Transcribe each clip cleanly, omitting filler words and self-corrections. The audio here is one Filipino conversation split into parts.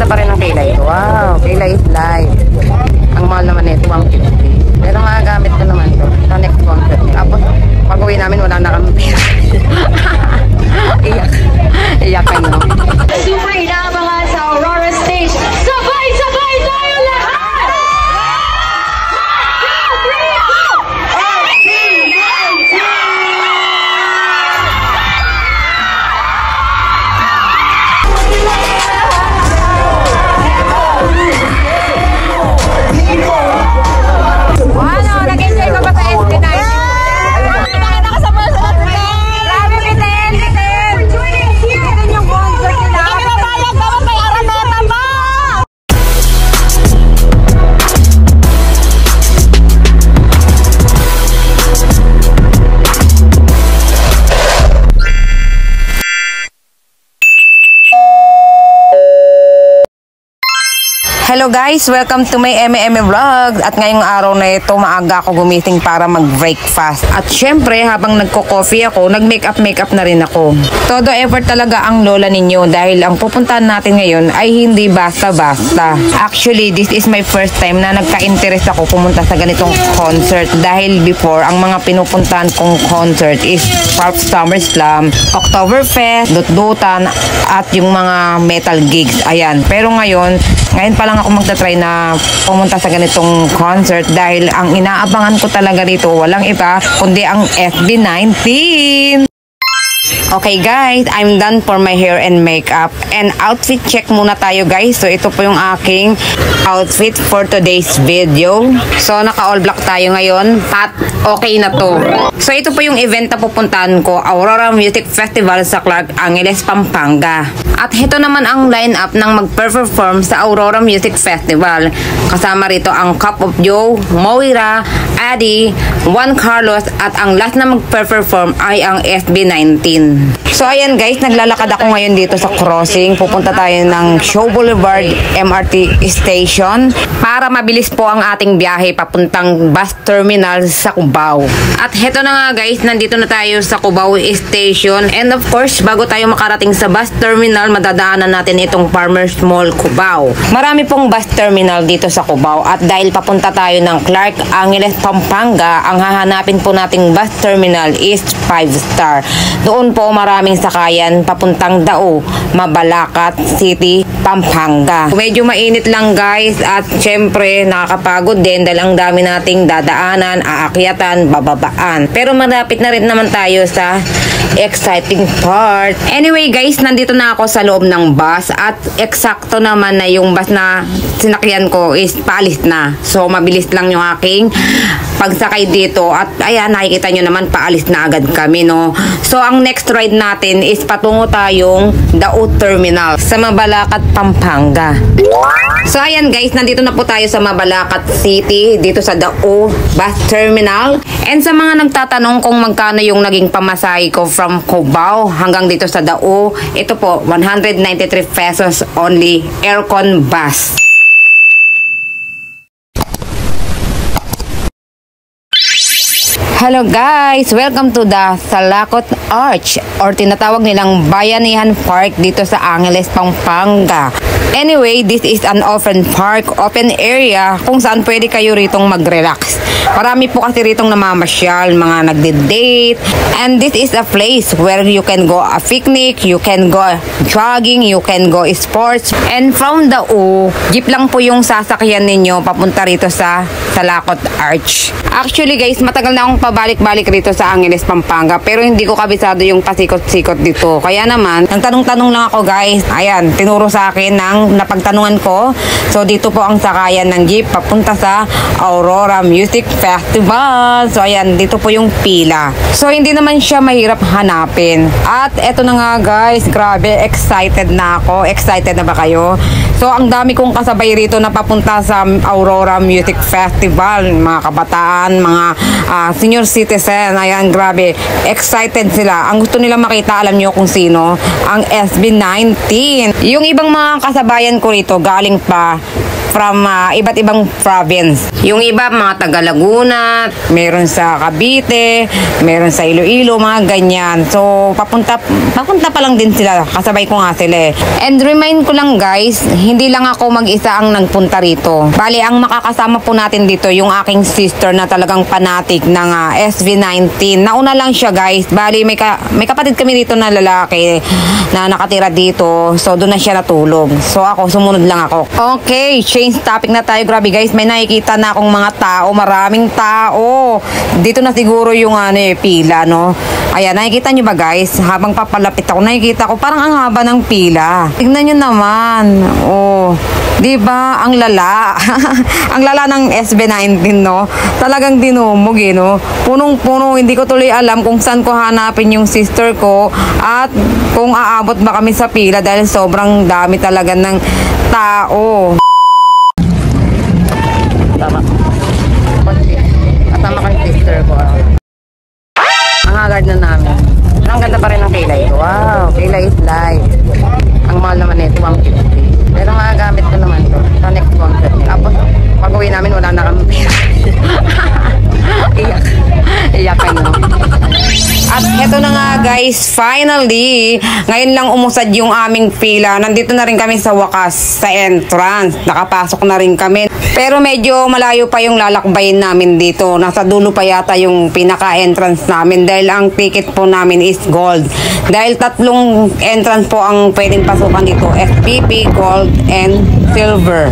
pa rin ang kilay ko. Wow, kilay is live. Ang mahal naman nito, 150. Pero magagamit ko naman to sa next concert. Tapos, pag uwi namin, wala na kami pera. Iyak. Iyakan nyo. Super inaabangan sa Aurora Stage. Sabay-sabay tayo lahat! 1, 2, 3, 4! Ano, nag-enjoy ka ba sa SB9? Nakita ka sa mga salat ka! Grabe, bitin! Joining here! Ito yung concert nila! Kami mapayag naman, may araneta pa! Hello guys! Welcome to my Eme Vlog. At ngayong araw na ito, maaga ako gumising para mag-breakfast. At syempre, habang nagko-coffee ako, nag-makeup na rin ako. Todo effort talaga ang lola ninyo dahil ang pupuntahan natin ngayon ay hindi basta-basta. Actually, this is my first time na nagka-interest ako pumunta sa ganitong concert dahil before, ang mga pinupuntahan kong concert is Pulp Summer Slam, Oktoberfest, Dut-Dutan, at yung mga metal gigs. Ayan. Pero ngayon pa lang ako magta-try na pumunta sa ganitong concert dahil ang inaabangan ko talaga dito walang iba kundi ang SB19. Okay guys, I'm done for my hair and makeup and outfit check muna tayo guys. So ito po yung aking outfit for today's video. So naka all black tayo ngayon at okay na to. So ito po yung event na pupuntahan ko, Aurora Music Festival sa Clark Angeles, Pampanga. At ito naman ang lineup ng mag-perform sa Aurora Music Festival. Kasama rito ang Cup of Joe, Moira, Addy, Juan Carlos at ang last na mag-perform ay ang SB19. So ayan guys, naglalakad ako ngayon dito sa crossing. Pupunta tayo ng Show Boulevard MRT Station para mabilis po ang ating biyahe papuntang bus terminal sa Cubao. At heto na nga guys, nandito na tayo sa Cubao Station. And of course, bago tayo makarating sa bus terminal, madadaanan natin itong Farmers Mall Cubao. Marami pong bus terminal dito sa Cubao at dahil papunta tayo ng Clark Angeles, Pampanga, ang hahanapin po nating bus terminal is 5 Star. Doon po maraming sakayan papuntang Dao, Mabalacat City, Pampanga. Medyo mainit lang guys at syempre nakakapagod din dahil ang dami nating dadaanan, aakyatan, bababaan. Pero malapit na rin naman tayo sa exciting part. Anyway guys, nandito na ako sa loob ng bus at eksakto naman na yung bus na sinakyan ko is paalis na. So mabilis lang yung aking pagsakay dito at ayan, nakikita nyo naman paalis na agad kami, no? So ang next ride natin is patungo tayong Dao Terminal sa Mabalacat, Pampanga. So ayan guys, nandito na po tayo sa Mabalacat City, dito sa Dao Bus Terminal. And sa mga nagtatanong kung magkano yung naging pamasahe ko from Cubao hanggang dito sa Dao, ito po, 193 pesos only, aircon bus. Hello guys! Welcome to the Salakot Arch or tinatawag nilang Bayanihan Park dito sa Angeles, Pampanga. Anyway, this is an open park, open area kung saan pwede kayo ritong mag-relax. Marami po kasi ritong namamasyal, mga nagde-date. And this is a place where you can go a picnic, you can go jogging, you can go sports. And from Dao, jeep lang po yung sasakyan ninyo papunta rito sa Salakot Arch. Actually guys, matagal na akong pabalik-balik rito sa Angeles, Pampanga. Pero hindi ko kabisado yung pasikot-sikot dito. Kaya naman, nagtanong-tanong lang ako guys. Ayan, tinuro sa akin ng napagtanungan ko. So dito po ang sakayan ng jeep papunta sa Aurora Music Festival. So ayan, dito po yung pila. So hindi naman siya mahirap hanapin. At eto na nga guys, grabe, excited na ako. Excited na ba kayo? So ang dami kong kasabay rito na papunta sa Aurora Music Festival. Mga kabataan, mga senior citizen. Ayan, grabe, excited sila. Ang gusto nila makita, alam nyo kung sino? Ang SB19. Yung ibang mga kasabayan ko rito galing pa from iba't ibang province. Yung iba, mga taga Laguna, meron sa Cavite, meron sa Iloilo, mga ganyan. So, papunta pa lang din sila. Kasabay ko nga sila eh. And remind ko lang guys, hindi lang ako mag-isa ang nagpunta rito. Bali, ang makakasama po natin dito, yung aking sister na talagang fanatic ng SV19. Nauna lang siya guys. Bali, may kapatid kami dito na lalaki na nakatira dito. So, doon na siya natulog. So, ako, sumunod lang ako. Okay, change topic na tayo. Grabe guys, may nakikita na akong mga tao. Maraming tao. Dito na siguro yung pila, no? Ayan, nakikita nyo ba guys? Habang papalapit ako, nakikita ko parang ang haba ng pila. Tignan nyo naman. Oh, diba? Ang lala. Ang lala ng SB19, no? Talagang dinumog, eh, no? Punong-puno. Hindi ko tuloy alam kung saan ko hanapin yung sister ko at kung aabot ba kami sa pila dahil sobrang dami talaga ng tao. Tama. Kasama ko yung sister ko. Ang agad na namin. Ang ganda pa rin ng kilay ko. Wow, kilay is light. Ang mahal naman nito, 150. Pero magagamit ko naman to sa next concert. Tapos, pag uwi namin, wala na kami pera. Iyak ka, no? At eto na nga guys, finally, ngayon lang umusad yung aming pila. Nandito na rin kami sa wakas, sa entrance. Nakapasok na rin kami. Pero medyo malayo pa yung lalakbayin namin dito. Nasa dulo pa yata yung pinaka-entrance namin dahil ang ticket po namin is gold. Dahil 3 entrance po ang pwedeng pasukan dito. FPP, gold, and silver.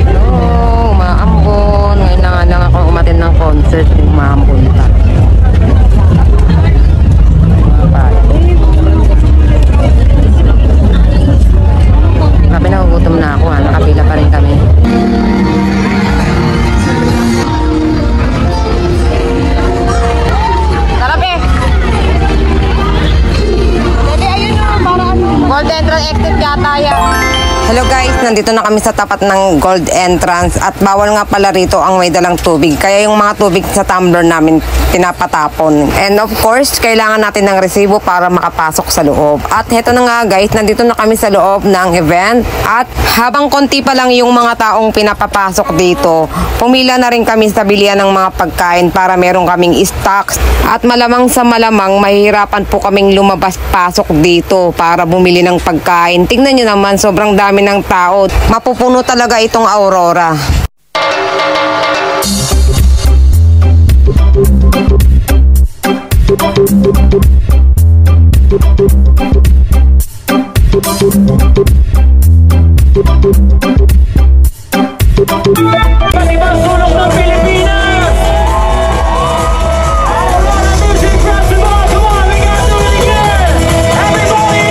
Hello, maambon. Ngayon lang ako umatin ng concert. Yung maambon pa. Grabe, nagugutom na ako. Nakapila pa rin kami. Gold entrance exit yata yan. Hello guys, nandito na kami sa tapat ng gold entrance at bawal nga pala rito ang may dalang tubig. Kaya yung mga tubig sa tumbler namin pinapatapon. And of course, kailangan natin ng resibo para makapasok sa loob. At heto na nga guys, nandito na kami sa loob ng event. At habang konti pa lang yung mga taong pinapapasok dito, pumila na rin kami sa bilihan ng mga pagkain para meron kaming stocks. At malamang sa malamang, mahihirapan po kaming lumabas-pasok dito para bumili ng pagkain. Tingnan nyo naman, sobrang dami ng tao. Mapupuno talaga itong Aurora. Ibang sulok ng Pilipinas! Aurora Music Festival! Come on, we gotta do it again! Everybody!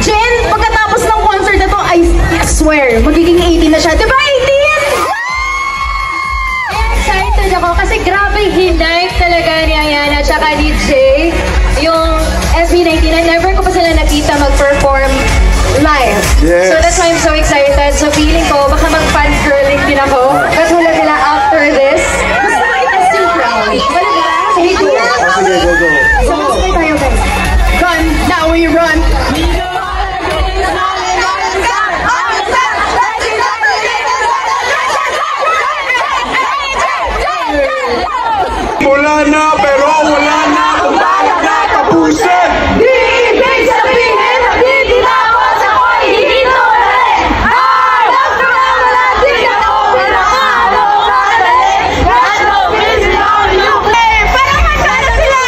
Jen, pagkatapos ng concert na to, I swear, magiging 18 na siya. Diba 18? Excited ako kasi grabe hinay talaga ni Ayana at saka ni Jay. Yung SB19, never ko pa sila nakita mag-perform live. Yes. So that's why I'm so excited. So feeling ko, baka mag-fangirling din ako. Katulad nila after this. Gusto ko i-testing crowd. Wala ba? Sige, go. Sige, go. So, sabay tayo guys. Run, now we run. Wala na, pero wala na kung bakit natapusin. Di ibig sabihin na titinawas ako'y hindi tuloy. Nagkaroon natin ako pinakalo kadali. Gano, busy on you play. Para magkano sila?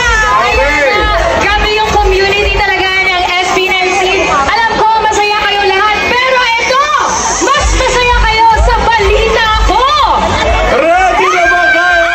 Grabe yung community talaga ng SB19. Alam ko, masaya kayo lahat. Pero ito, mas masaya kayo sa balita ko. Ready na ba kayo?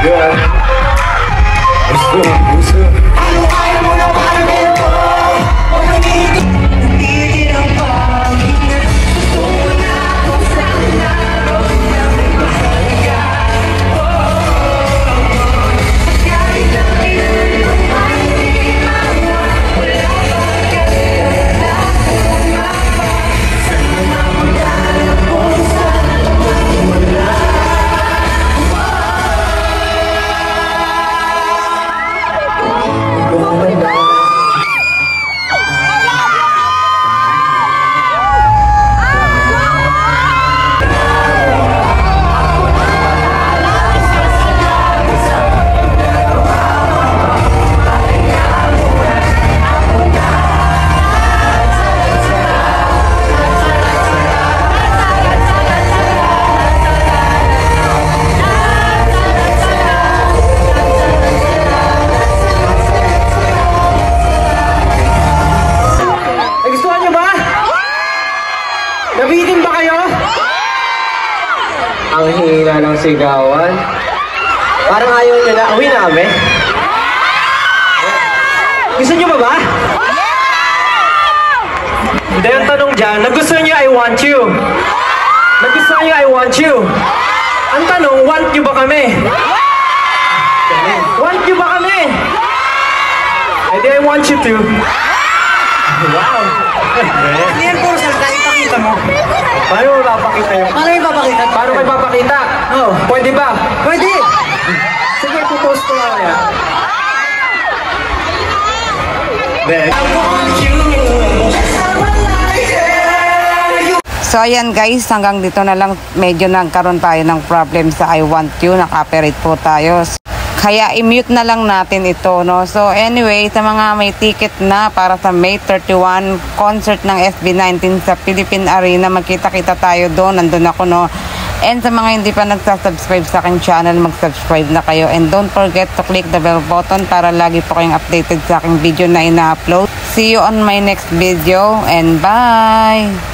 Yeah. Gusto. Ano mo na parang ito? Huwag kang tigil ang pag-ingat. Gusto mo na kung saan naroon na may mahalaga. Kahit na kailan ay hindi mawala. Wala bang kailan kung mapa. Saan mo mapunta kung saan wala. Nagustuhan niyo ba? Nabitin ba kayo? Ang hina ng sigawan. Parang ayaw niyo na. Uwi namin. Gusto niyo ba? Hindi, ang tanong dyan, nagustuhan niyo I want you? Nagustuhan niyo I want you? Ang tanong, want niyo ba kami? Want niyo ba kami? Edi I want you to. Wow! Hindi yan puro salita, ipakita mo. Paano mo papakita yung... Paano ipapakita? Paano may papakita? Oo. Pwede ba? Pwede! Sige, pupost ko lang kaya. Then, So ayan guys, hanggang dito na lang medyo nagkaroon tayo ng problem sa I Want You, naka-operate po tayo. Kaya i-mute na lang natin ito, no? So anyway, sa mga may ticket na para sa May 31 concert ng SB19 sa Philippine Arena, magkita-kita tayo doon, nandun ako, no? And sa mga hindi pa nagsasubscribe sa aking channel, mag-subscribe na kayo. And don't forget to click the bell button para lagi po kayong updated sa aking video na ina-upload. See you on my next video and bye!